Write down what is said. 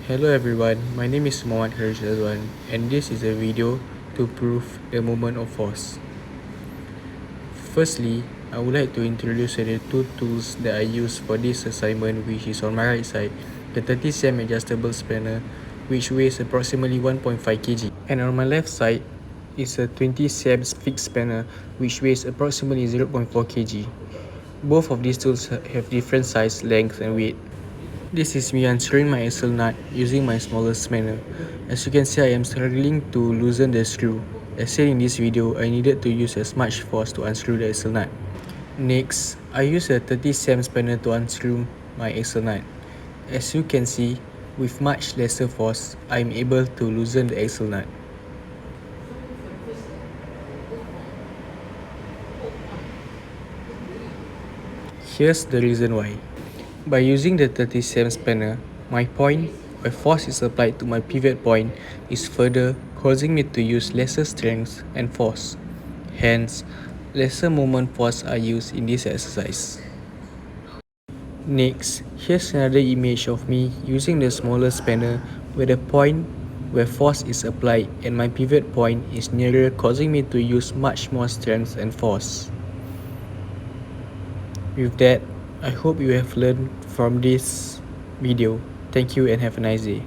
Hello everyone, my name is Muhammad Harizadwan and this is a video to prove the moment of force. Firstly, I would like to introduce the two tools that I use for this assignment, which is on my right side, the 30 cm adjustable spanner which weighs approximately 1.5 kg, and on my left side is a 20 cm fixed spanner which weighs approximately 0.4 kg. Both of these tools have different size, length and weight. This is me unscrewing my axle nut using my smallest spanner. As you can see, I am struggling to loosen the screw. As said in this video, I needed to use as much force to unscrew the axle nut. Next, I use a 30 cm spanner to unscrew my axle nut. As you can see, with much lesser force, I am able to loosen the axle nut. Here's the reason why. By using the 30 cm spanner, my point where force is applied to my pivot point is further, causing me to use lesser strength and force. Hence, lesser moment force are used in this exercise. Next, here's another image of me using the smaller spanner where the point where force is applied and my pivot point is nearer, causing me to use much more strength and force. With that, I hope you have learned from this video. Thank you and have a nice day.